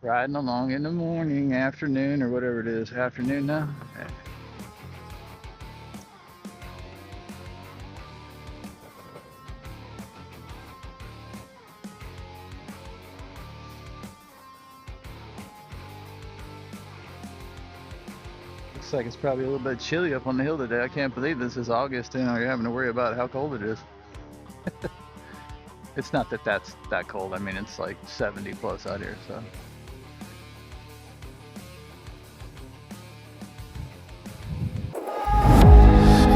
Riding along in the morning, afternoon, or whatever it is. Afternoon now? Okay. Looks like it's probably a little bit chilly up on the hill today. I can't believe this is August and you're having to worry about how cold it is. It's not that that's that cold. I mean, it's like 70 plus out here, so.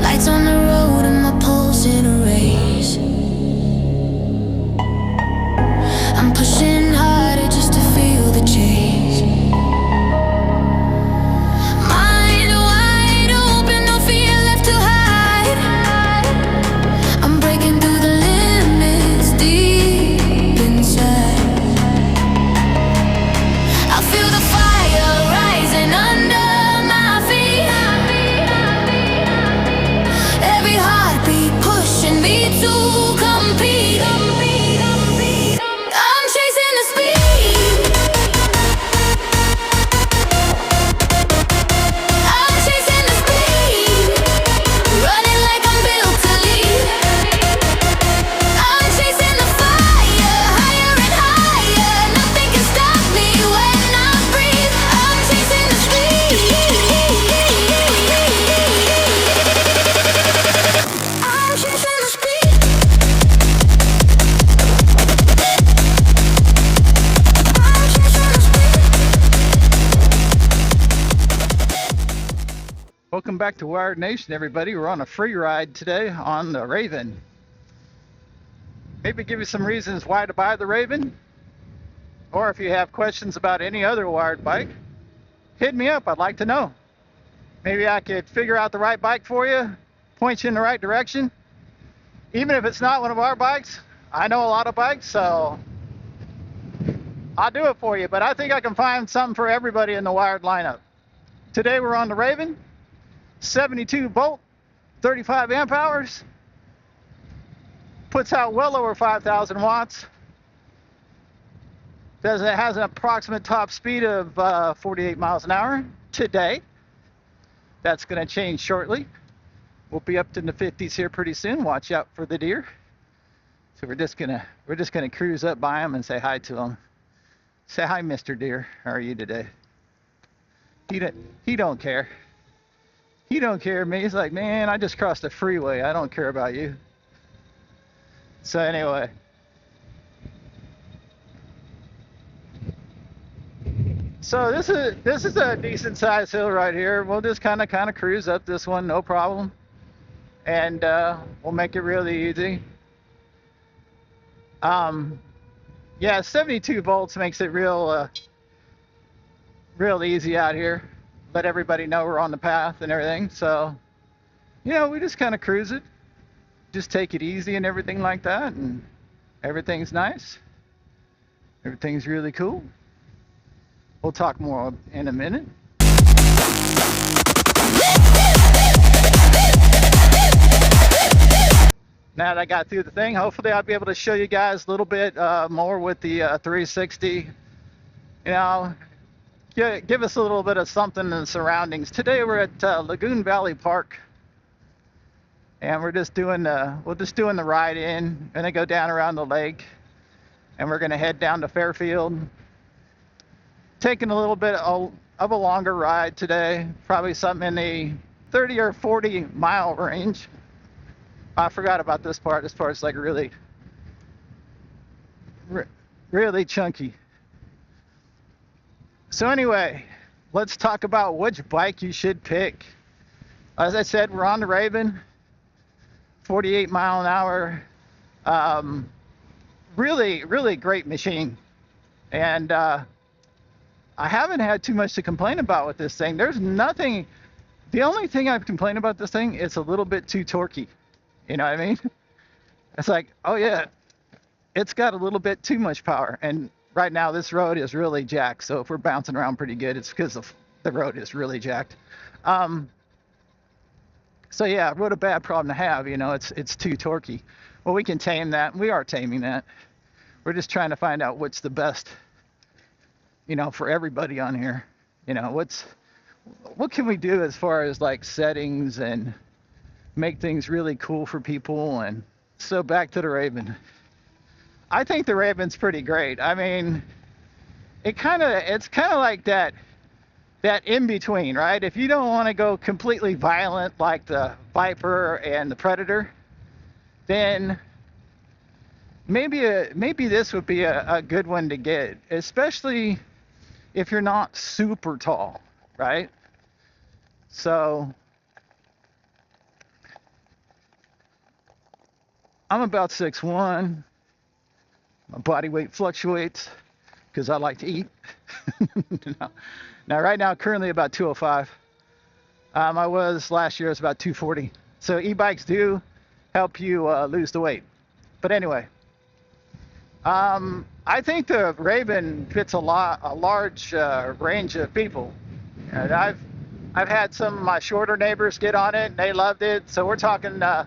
Lights on the road and my pulse in a race. I'm pushing harder just to feel the chase. Mind wide open, no fear left to hide. I'm breaking through the limits deep inside. I feel the fire rising under my feet. Every heartbeat pushing me to compete. I'm chasing the speed. I'm chasing the speed. Running like I'm built to lead. I'm chasing the fire, higher and higher. Nothing can stop me when I breathe. I'm chasing the speed. I'm chasing the speed. I'm chasing the speed. Welcome back to Wired Nation, everybody. We're on a free ride today on the Raven. Maybe give you some reasons why to buy the Raven, or if you have questions about any other wired bike, hit me up. I'd like to know. Maybe I could figure out the right bike for you, point you in the right direction. Even if it's not one of our bikes, I know a lot of bikes, so I'll do it for you. But I think I can find something for everybody in the wired lineup. Today we're on the Raven, 72 volt, 35 amp hours, puts out well over 5,000 watts. It has an approximate top speed of 48 miles an hour today. That's going to change shortly. We'll be up to the 50s here pretty soon. Watch out for the deer. So we're just gonna cruise up by him and say hi to him. Say hi, Mr. Deer. How are you today? He don't care. He don't care me. He's like, man, I just crossed the freeway. I don't care about you. So anyway. So this is a decent sized hill right here. We'll just kind of cruise up this one, no problem. And we'll make it really easy. Yeah, 72 volts makes it real easy out here. Let everybody know we're on the path and everything. So, you know, we just kind of cruise it. Just take it easy and everything like that. And everything's nice. Everything's really cool. We'll talk more in a minute. Now that I got through the thing, hopefully I'll be able to show you guys a little bit more with the 360. You know, give us a little bit of something in the surroundings. Today we're at Lagoon Valley Park, and we're just doing the ride in, and then go down around the lake, and we're gonna head down to Fairfield. Taking a little bit of a longer ride today, probably something in the 30 or 40 mile range. I forgot about this part. This part's like really chunky. So anyway, let's talk about which bike you should pick. As I said, we're on the Raven, 48 mile an hour. Really great machine. And I haven't had too much to complain about with this thing. There's nothing, the only thing I've complained about this thing, it's a little bit too torquey. You know what I mean? It's like, oh yeah, it's got a little bit too much power. And right now this road is really jacked. So if we're bouncing around pretty good, it's because the road is really jacked. So yeah, what a bad problem to have, you know, it's too torquey. Well, we can tame that, and we are taming that. We're just trying to find out what's the best, for everybody on here. What can we do as far as like settings and make things really cool for people? And so back to the Raven. I think the Raven's pretty great. I mean, it's kind of like that in between, right? If you don't want to go completely violent like the Viper and the Predator, then maybe this would be a good one to get, especially if you're not super tall, right? So I'm about 6'1". My body weight fluctuates because I like to eat. Now, right now, currently about 205. I was last year, I was about 240. So e-bikes do help you lose the weight. But anyway, I think the Raven fits a large range of people. And I've had some of my shorter neighbors get on it, and they loved it. So we're talking, I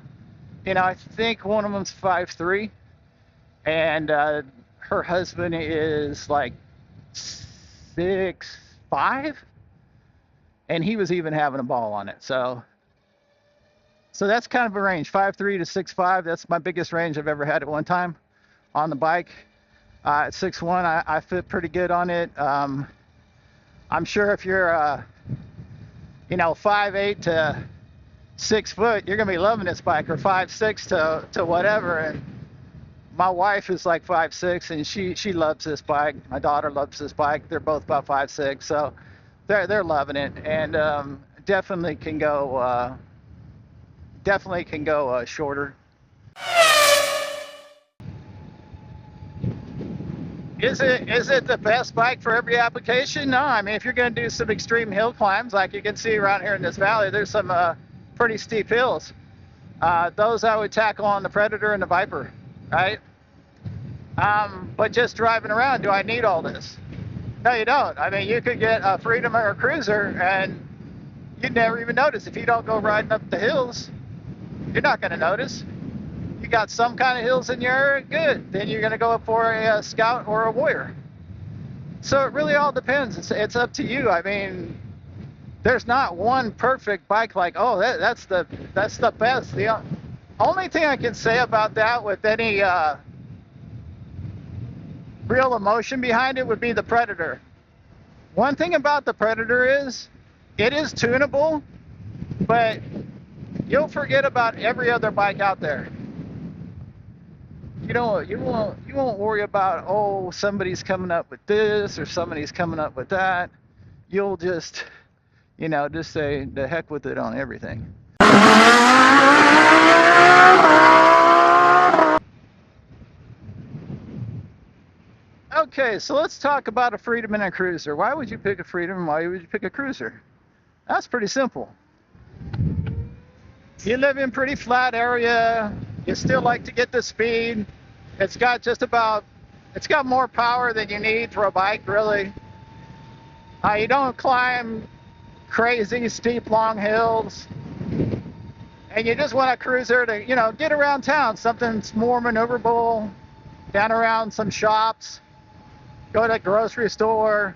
think one of them's 5'3", and her husband is like 6'5", and he was even having a ball on it. So that's kind of a range, 5'3" to 6'5". That's my biggest range I've ever had at one time on the bike. At 6'1", I fit pretty good on it. I'm sure if you're 5'8" to 6 foot, you're gonna be loving this bike, or 5'6" to whatever. And my wife is like 5'6", and she loves this bike. My daughter loves this bike. They're both about 5'6", so they're loving it, and definitely can go shorter. Is it the best bike for every application? No. I mean, if you're going to do some extreme hill climbs, like you can see around here in this valley, there's some pretty steep hills. Those I would tackle on the Predator and the Viper, right? But just driving around, do I need all this? No, you don't. I mean, you could get a Freedom or a Cruiser, and you'd never even notice. If you don't go riding up the hills, you're not going to notice. You got some kind of hills in your area, good. Then you're going to go up for a Scout or a Warrior. So it really all depends. It's up to you. I mean, there's not one perfect bike like, oh, that's the best. The only thing I can say about that with any real emotion behind it would be the Predator. One thing about the Predator is it is tunable, but you'll forget about every other bike out there. You won't worry about, oh, somebody's coming up with this or somebody's coming up with that. You'll just say the heck with it on everything. Okay, so let's talk about a Freedom and a Cruiser. Why would you pick a Freedom and why would you pick a Cruiser? That's pretty simple. You live in pretty flat area, you still like to get the speed. It's got more power than you need for a bike, really. You don't climb crazy steep long hills, and you just want a Cruiser to get around town, something that's more maneuverable, down around some shops, go to a grocery store,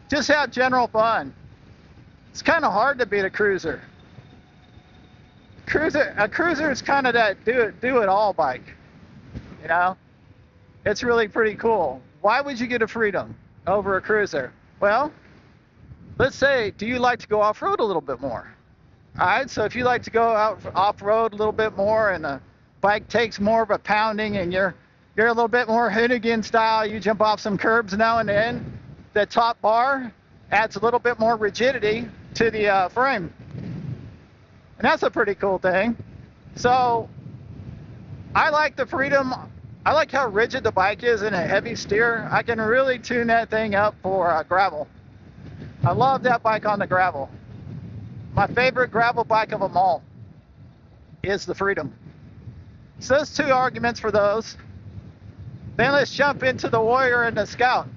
just have general fun. It's kind of hard to beat a Cruiser. A Cruiser is kind of that do it all bike. It's really pretty cool. Why would you get a Freedom over a Cruiser? Well, let's say, do you like to go off-road a little bit more? All right, so if you like to go out off-road a little bit more and the bike takes more of a pounding and you're a little bit more Hoonigan style, you jump off some curbs now and then, the top bar adds a little bit more rigidity to the frame. And that's a pretty cool thing. So I like the Freedom. I like how rigid the bike is in a heavy steer. I can really tune that thing up for gravel. I love that bike on the gravel. My favorite gravel bike of them all is the Freedom. So there's two arguments for those. Then let's jump into the Warrior and the Scout.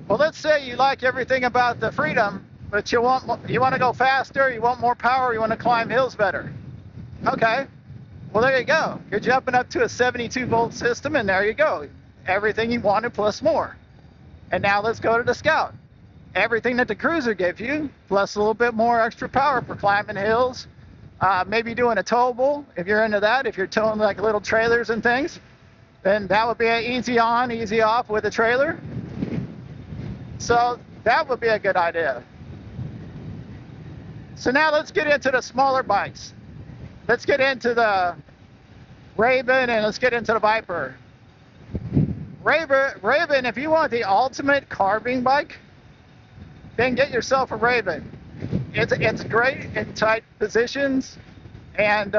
Well, let's say you like everything about the Freedom, but you want to go faster, you want more power, you want to climb hills better. Okay, well, there you go. You're jumping up to a 72 volt system, and there you go. Everything you wanted plus more. And now let's go to the Scout. Everything that the Cruiser gives you, plus a little bit more extra power for climbing hills. Maybe doing a towable, if you're into that. If you're towing like little trailers and things, then that would be an easy on, easy off with a trailer. So that would be a good idea. So now let's get into the smaller bikes. Let's get into the Raven and let's get into the Viper. Raven, if you want the ultimate carving bike, then get yourself a Raven. It's great in tight positions, and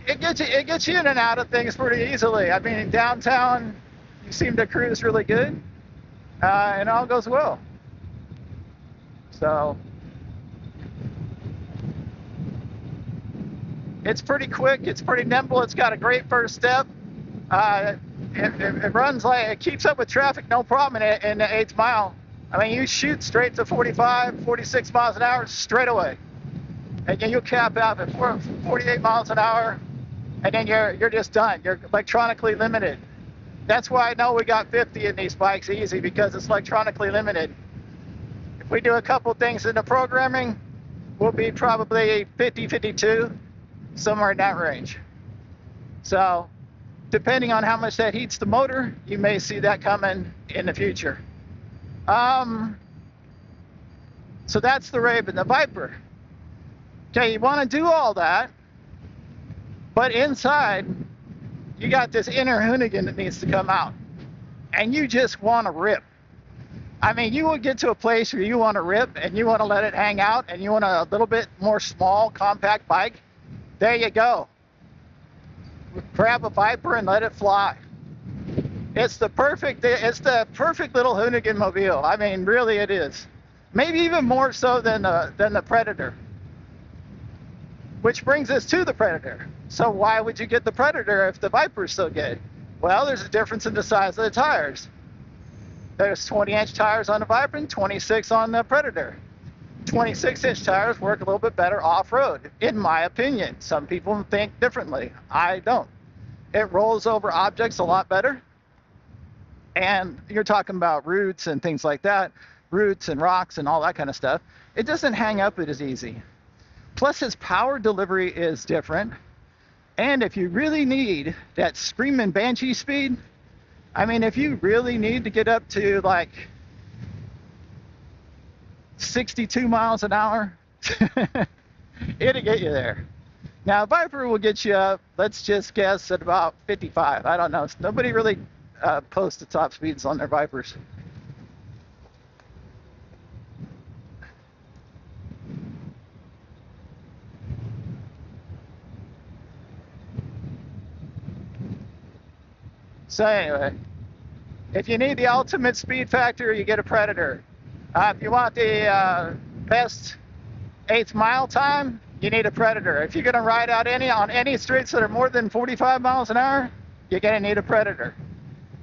it gets you in and out of things pretty easily. I mean, downtown, you seem to cruise really good, and all goes well. So it's pretty quick. It's pretty nimble. It's got a great first step. It runs like it keeps up with traffic, no problem in the 8th mile. I mean, you shoot straight to 45, 46 miles an hour straight away, and then you'll cap out at 48 miles an hour, and then you're just done. You're electronically limited. That's why I know we got 50 in these bikes easy, because it's electronically limited. If we do a couple things in the programming, we'll be probably 50, 52, somewhere in that range. So depending on how much that heats the motor, you may see that coming in the future. So that's the Raven. The Viper. Okay, you want to do all that, but inside, you got this inner hoonigan that needs to come out, and you just want to rip. I mean, you will get to a place where you want to rip, and you want to let it hang out, and you want a little bit more small, compact bike. There you go. Grab a Viper and let it fly. It's the perfect little hoonigan mobile. I mean, really it is. Maybe even more so than the Predator. Which brings us to the Predator. So why would you get the Predator if the Viper's so good? Well, there's a difference in the size of the tires. There's 20-inch tires on the Viper and 26 on the Predator. 26-inch tires work a little bit better off-road, in my opinion. Some people think differently. I don't. It rolls over objects a lot better. And you're talking about roots and things like that, roots and rocks and all that kind of stuff. It doesn't hang up it as easy. Plus, its power delivery is different. And if you really need that screaming banshee speed, I mean, if you really need to get up to like 62 miles an hour, it'll get you there. Now, Viper will get you up, let's just guess, at about 55. I don't know. Nobody really posts the top speeds on their Vipers. So anyway, if you need the ultimate speed factor, you get a Predator. If you want the best 8th mile time, you need a Predator. If you're going to ride out on any streets that are more than 45 miles an hour, you're going to need a Predator.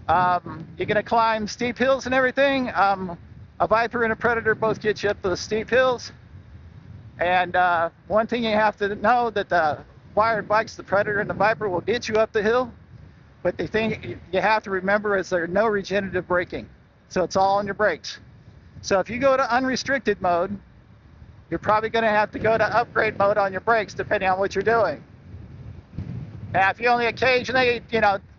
You're going to climb steep hills and everything. A Viper and a Predator both get you up those steep hills. And one thing you have to know, that the wired bikes, the Predator and the Viper, will get you up the hill. But the thing you have to remember is there's no regenerative braking. So it's all on your brakes. So if you go to unrestricted mode, you're probably going to have to go to upgrade mode on your brakes, depending on what you're doing. Now, if you only occasionally,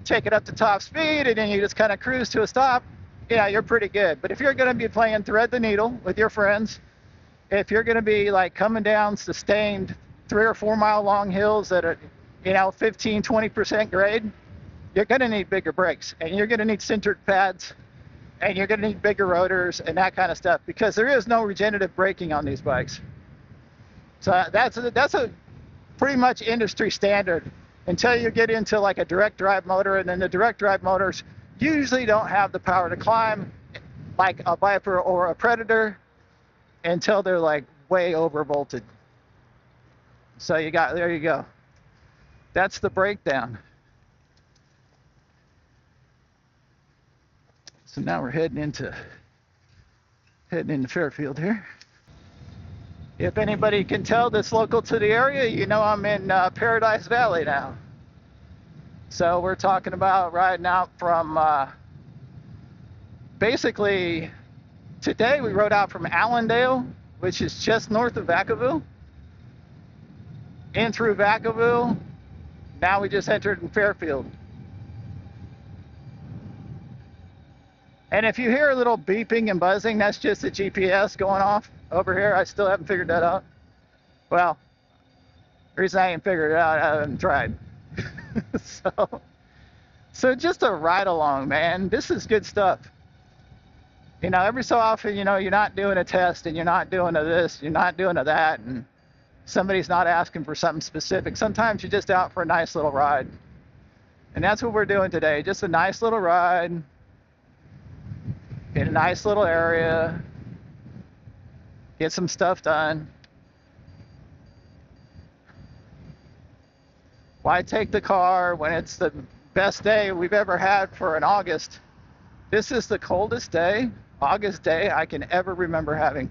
take it up to top speed and then you just kind of cruise to a stop, you're pretty good. But if you're going to be playing thread the needle with your friends, if you're going to be like coming down sustained 3 or 4 mile long hills that are, 15, 20% grade, you're going to need bigger brakes, and you're going to need sintered pads, and you're going to need bigger rotors and that kind of stuff, because there is no regenerative braking on these bikes. So that's a pretty much industry standard until you get into like a direct drive motor, and then the direct drive motors usually don't have the power to climb like a Viper or a Predator until they're like way over volted. So there you go. That's the breakdown. So now we're heading into Fairfield here. If anybody can tell that's local to the area, I'm in Paradise Valley now. So we're talking about riding out from basically, today we rode out from Allendale, which is just north of Vacaville, in through Vacaville. Now we just entered in Fairfield. And if you hear a little beeping and buzzing, that's just the GPS going off over here. I still haven't figured that out. Well, the reason I ain't figured it out, I haven't tried. So just a ride along, man. This is good stuff. You know, every so often, you know, you're not doing a test and you're not doing a this, you're not doing a that, and somebody's not asking for something specific. Sometimes you're just out for a nice little ride. And that's what we're doing today. Just a nice little ride in a nice little area. Get some stuff done. Why take the car when it's the best day we've ever had for an August? This is the coldest day, August day, I can ever remember having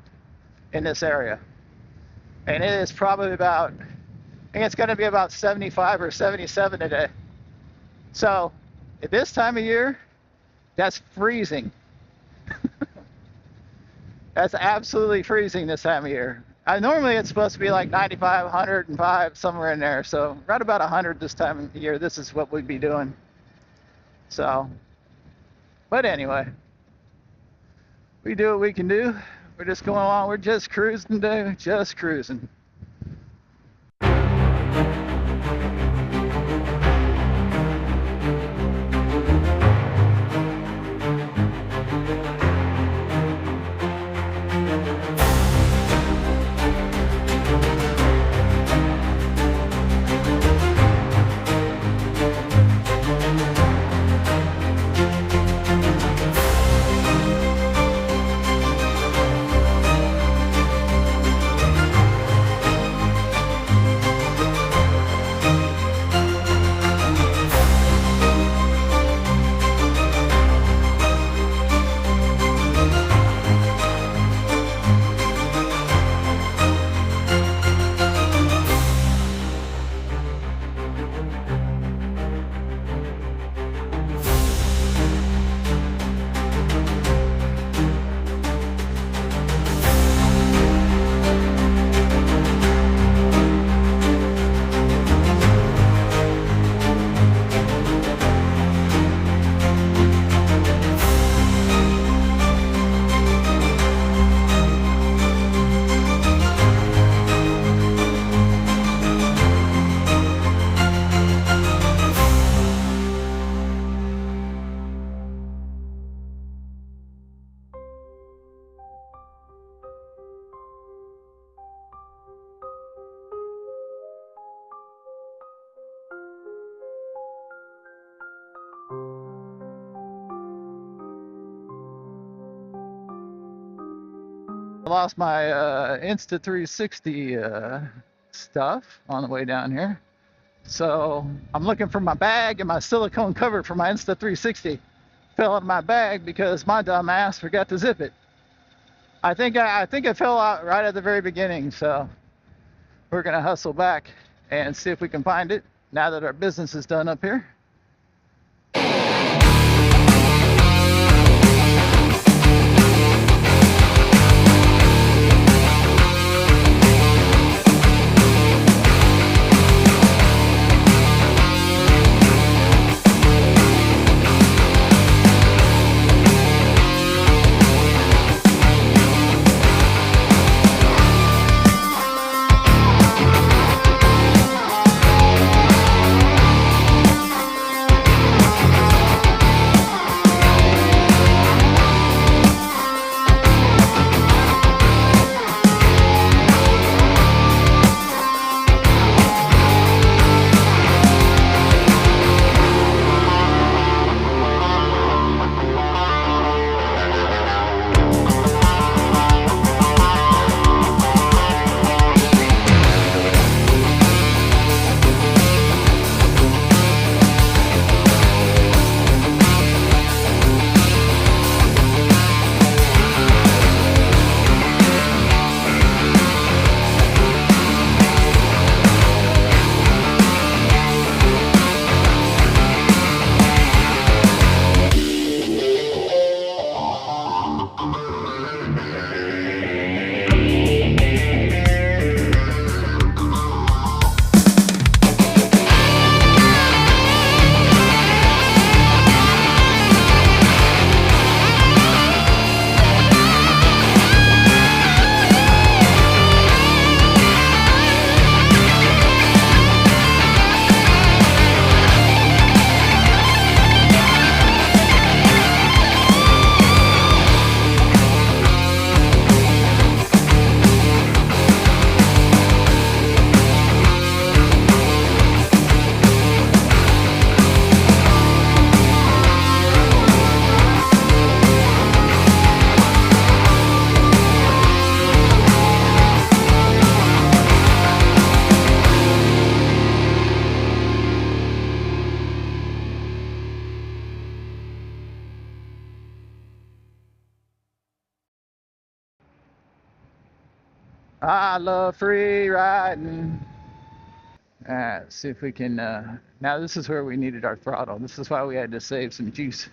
in this area. And it is probably about, I think it's going to be about 75 or 77 today. So at this time of year, that's freezing. That's absolutely freezing this time of year. Normally it's supposed to be like 95, 105, somewhere in there. So right about 100 this time of year, this is what we'd be doing. So, but anyway, we do what we can do. We're just going along. We're just cruising today, just cruising. I lost my Insta360 stuff on the way down here. So I'm looking for my bag and my silicone cover for my Insta360. Fell out of my bag because my dumb ass forgot to zip it. I think it fell out right at the very beginning, so we're gonna hustle back and see if we can find it now that our business is done up here. I love free riding. Alright, let's see if we can, now this is where we needed our throttle. This is why we had to save some juice.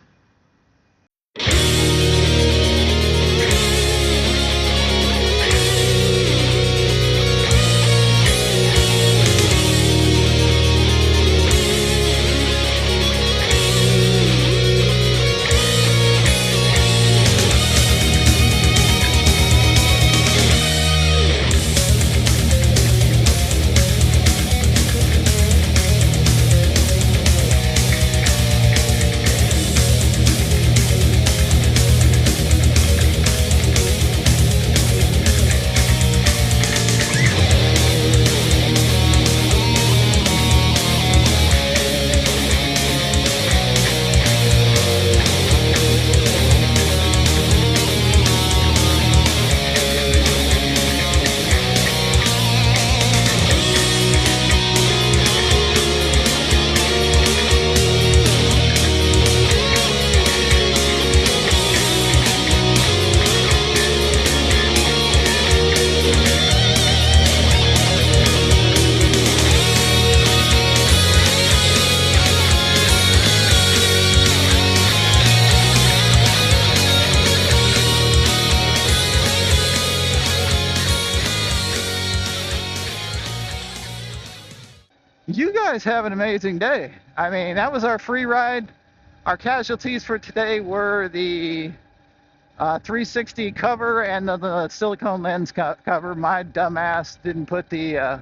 You guys have an amazing day. I mean, that was our free ride. Our casualties for today were the 360 cover and the silicone lens cover. My dumbass didn't put the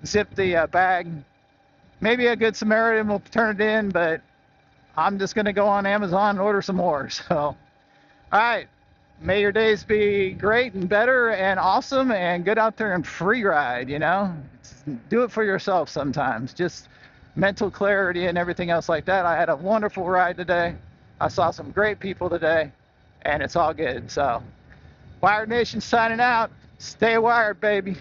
zip the bag. Maybe a good Samaritan will turn it in, but I'm just gonna go on Amazon and order some more. So, all right. May your days be great and better and awesome, and get out there and free ride, you know? Do it for yourself sometimes. Just mental clarity and everything else like that. I had a wonderful ride today. I saw some great people today, and it's all good. So, Wired Nation signing out. Stay wired, baby.